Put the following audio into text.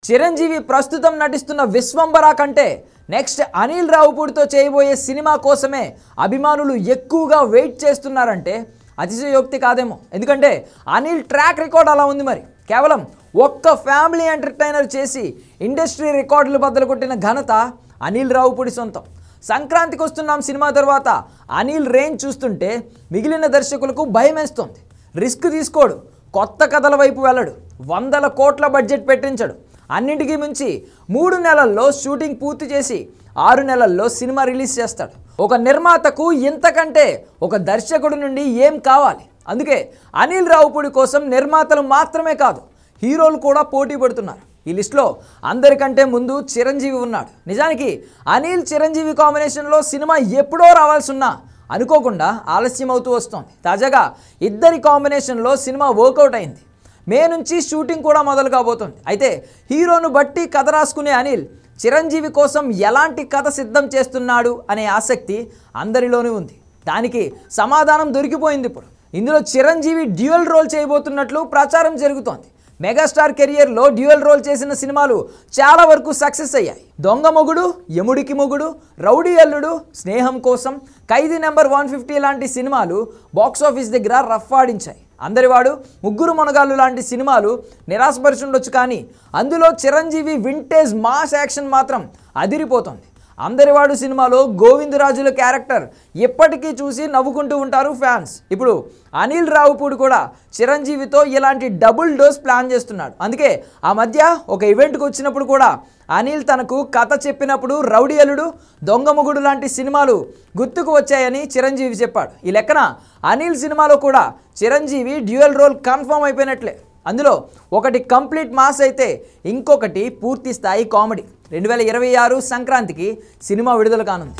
చిరంజీవి ప్రస్తుతం నటిస్తున్న విశ్వంబర కంటే నెక్స్ట్ అనిల్ రావుపూడితో చేయబోయే సినిమా కోసమే అభిమానులు ఎక్కువగా వెయిట్ చేస్తున్నారంటే అతిశయోక్తి కాదేమో. ఎందుకంటే అనిల్ ట్రాక్ రికార్డ్ అలా ఉంది. మరి కేవలం ఒక్క ఫ్యామిలీ ఎంటర్టైనర్ చేసి ఇండస్ట్రీ రికార్డులు బద్దలు కొట్టిన ఘనత అనిల్ రావుపూడి సొంతం. సంక్రాంతికి వస్తున్నాం సినిమా తర్వాత అనిల్ రేంజ్ చూస్తుంటే మిగిలిన దర్శకులకు భయమేస్తోంది. రిస్క్ తీసుకోడు, కొత్త కథల వైపు వెళ్ళడు, 100 కోట్ల బడ్జెట్ పెట్టించడు. అన్నింటికీ మించి 3 నెలల్లో షూటింగ్ పూర్తి చేసి 6 నెలల్లో సినిమా రిలీజ్ చేస్తాడు. ఒక నిర్మాతకు ఇంతకంటే ఒక దర్శకుడి నుండి ఏం కావాలి? అందుకే అనిల్ రావుపూడి కోసం నిర్మాతలు మాత్రమే కాదు, హీరోలు కూడా పోటీ పడుతున్నారు. ఈ లిస్టులో అందరికంటే ముందు చిరంజీవి ఉన్నాడు. నిజానికి అనిల్ చిరంజీవి కాంబినేషన్లో సినిమా ఎప్పుడో రావాల్సి ఉన్నా అనుకోకుండా ఆలస్యం అవుతూ వస్తోంది. తాజాగా ఇద్దరి కాంబినేషన్లో సినిమా వర్కౌట్ అయింది. మే నుంచి షూటింగ్ కూడా మొదలు కాబోతుంది. అయితే హీరోను బట్టి కథ రాసుకునే అనిల్ చిరంజీవి కోసం ఎలాంటి కథ సిద్ధం చేస్తున్నాడు అనే ఆసక్తి అందరిలోనూ ఉంది. దానికి సమాధానం దొరికిపోయింది. ఇప్పుడు ఇందులో చిరంజీవి డ్యూయల్ రోల్ చేయబోతున్నట్లు ప్రచారం జరుగుతోంది. మెగాస్టార్ కెరియర్లో డ్యూయల్ రోల్ చేసిన సినిమాలు చాలా వరకు సక్సెస్ అయ్యాయి. దొంగ మొగుడు, యముడికి మొగుడు, రౌడీ అల్లుడు, స్నేహం కోసం, ఖైదీ నెంబర్ 150 లాంటి సినిమాలు బాక్సాఫీస్ దగ్గర రఫ్ ఆడించాయి. అందరివాడు, ముగ్గురు మునగాళ్ళు లాంటి సినిమాలు నిరాశపరిచుండొచ్చు, కానీ అందులో చిరంజీవి వింటేజ్ మాస్ యాక్షన్ మాత్రం అదిరిపోతుంది. అందరివాడు సినిమాలో గోవిందరాజుల క్యారెక్టర్ ఎప్పటికీ చూసి నవ్వుకుంటూ ఉంటారు ఫ్యాన్స్. ఇప్పుడు అనిల్ రావుపూడి కూడా చిరంజీవితో ఇలాంటి డబుల్ డోస్ ప్లాన్ చేస్తున్నాడు. అందుకే ఆ మధ్య ఒక ఈవెంట్కి వచ్చినప్పుడు కూడా అనిల్ తనకు కథ చెప్పినప్పుడు రౌడీ అల్లుడు, దొంగ మొగుడు లాంటి సినిమాలు గుర్తుకు వచ్చాయని చిరంజీవి చెప్పాడు. ఈ లెక్కన అనిల్ సినిమాలో కూడా చిరంజీవి డ్యూయల్ రోల్ కన్ఫర్మ్ అయిపోయినట్లే. అందులో ఒకటి కంప్లీట్ మాస్ అయితే ఇంకొకటి పూర్తి స్థాయి కామెడీ. 2026 సంక్రాంతికి సినిమా విడుదల కానుంది.